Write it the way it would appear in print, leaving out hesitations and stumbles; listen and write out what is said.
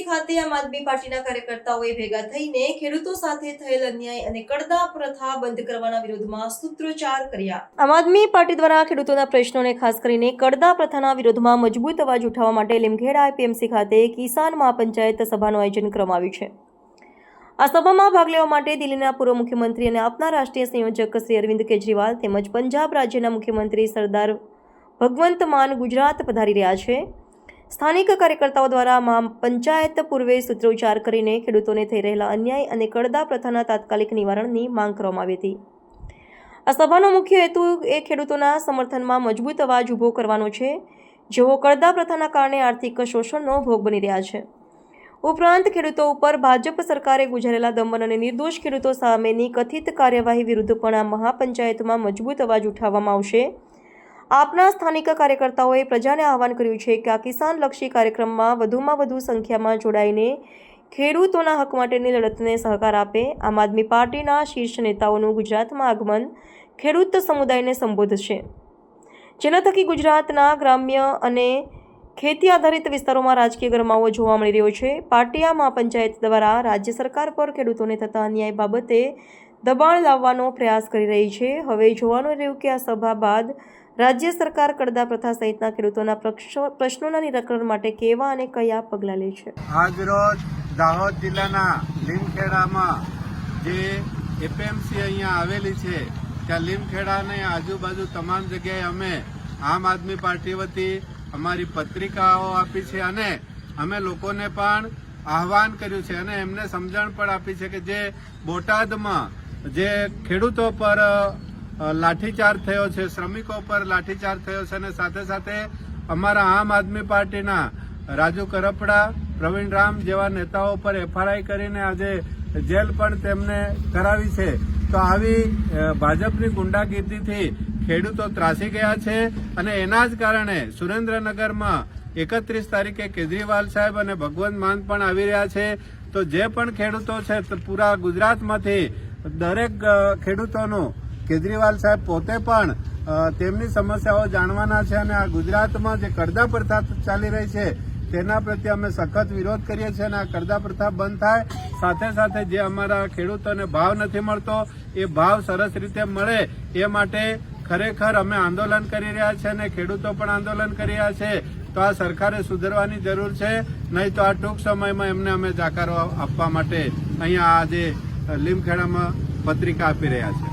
ખાતે આમ આદમી પાર્ટીના કાર્યકર્તાઓએ ભેગા થઈને ખેડૂતો સાથે થયેલ અન્યાય અને કડદા પ્રથા બંધ કરવાના વિરોધમાં સૂત્રોચ્ચાર કર્યા। આમ આદમી પાર્ટી દ્વારા ખેડૂતોના પ્રશ્નોને ખાસ કરીને કડદા પ્રથાના વિરોધમાં મજબૂત અવાજ ઉઠાવવા માટે લીમખેડા એપીએમસી ખાતે કિસાન મહાપંચાયત સભાનું આયોજન કરવામાં આવ્યું છે। આ સભામાં ભાગ લેવા માટે દિલ્હીના પૂર્વ મુખ્યમંત્રી અને આપના રાષ્ટ્રીય સંયોજક શ્રી અરવિંદ કેજરીવાલ તેમજ પંજાબ રાજ્યના મુખ્યમંત્રી સરદાર ભગવંત માન ગુજરાત પધારી રહ્યા છે। સ્થાનિક કાર્યકર્તાઓ દ્વારા પંચાયત પૂર્વે સૂત્રોચ્ચાર કરીને ખેડૂતોને થઈ રહેલા અન્યાય અને કડદા પ્રથાના તાત્કાલિક નિવારણની માંગ કરવામાં આવી હતી। આ સભાનો મુખ્ય હેતુ એ ખેડૂતોના સમર્થનમાં મજબૂત અવાજ ઊભો કરવાનો છે, જેઓ કડદા પ્રથાના કારણે આર્થિક શોષણનો ભોગ બની રહ્યા છે। ઉપરાંત ખેડૂતો ઉપર ભાજપ સરકારે ગુજારેલા દમન અને નિર્દોષ ખેડૂતો સામેની કથિત કાર્યવાહી વિરુદ્ધ પણ આ મહાપંચાયતમાં મજબૂત અવાજ ઉઠાવવામાં આવશે। આપના સ્થાનિક કાર્યકર્તાઓએ પ્રજાને આહવાન કર્યું છે કે આ કિસાનલક્ષી કાર્યક્રમમાં વધુમાં વધુ સંખ્યામાં જોડાઈને ખેડૂતોના હક માટેની લડતને સહકાર આપે। આમ આદમી પાર્ટીના શીર્ષ નેતાઓનું ગુજરાતમાં આગમન ખેડૂત સમુદાયને સંબોધશે, જેના થકી ગુજરાતના ગ્રામ્ય અને ખેતી આધારિત વિસ્તારોમાં રાજકીય ગરમાવો જોવા મળી રહ્યો છે। પાર્ટી આ મહાપંચાયત દ્વારા રાજ્ય સરકાર પર ખેડૂતોને થતા અન્યાય બાબતે દબાણ લાવવાનો પ્રયાસ કરી રહી છે। હવે જોવાનું રહ્યું કે આ સભા બાદ રાજ્ય સરકાર કડદા પ્રથા સહિતના ખેડૂતોના પ્રશ્નોના નિરાકરણ માટે કેવા અને કયા પગલાં લે છે। આજ રોજ દાહોદ જિલ્લાના લીમખેડામાં જે એપીએમસી અહીંયા આવેલી છે, ત્યાં લીમખેડાને આજુબાજુ તમામ જગ્યાએ અમે આમ આદમી પાર્ટી વતી અમારી પત્રિકાઓ આપી છે અને અમે લોકોને પણ આહવાન કર્યું છે અને એમને સમજણ પણ આપી છે કે જે બોટાદમાં જે ખેડૂતો પર લાઠીચાર્જ થયો છે, શ્રમિકો પર લાઠીચાર્જ થયો છે અને સાથે સાથે અમારા આમ આદમી પાર્ટીના રાજુ કરપડા, પ્રવીણ રામ જેવા નેતાઓ પર એફઆરઆઈ કરીને આજે જેલ પણ તેમને કરાવી છે। તો આવી ભાજપની ગુંડાગીર્દીથી ખેડૂતો ત્રાસી ગયા છે અને એના જ કારણે સુરેન્દ્રનગરમાં 31 તારીખે કેજરીવાલ સાહેબ અને ભગવંત માન પણ આવી રહ્યા છે। તો જે પણ ખેડૂતો છે પૂરા ગુજરાતમાંથી દરેક ખેડૂતોનું કેજરીવાલ સાહેબ પોતે પણ તેમની સમસ્યાઓ જાણવાના છે અને આ ગુજરાતમાં જે કડદા પ્રથા ચાલી રહી છે તેના પ્રત્યે અમે સખત વિરોધ કરીએ છીએ અને આ કડદા પ્રથા બંધ થાય, સાથે સાથે જે અમારા ખેડૂતોને ભાવ નથી મળતો એ ભાવ સરસ રીતે મળે એ માટે ખરેખર અમે આંદોલન કરી રહ્યા છીએ અને ખેડૂતો પણ આંદોલન કરી રહ્યા છે। તો આ સરકારે સુધરવાની જરૂર છે, નહીં તો આ ટૂંક સમયમાં એમને અમે જાકારો આપવા માટે અહીંયા આજે લીમખેડામાં પત્રિકા આપી રહ્યા છે।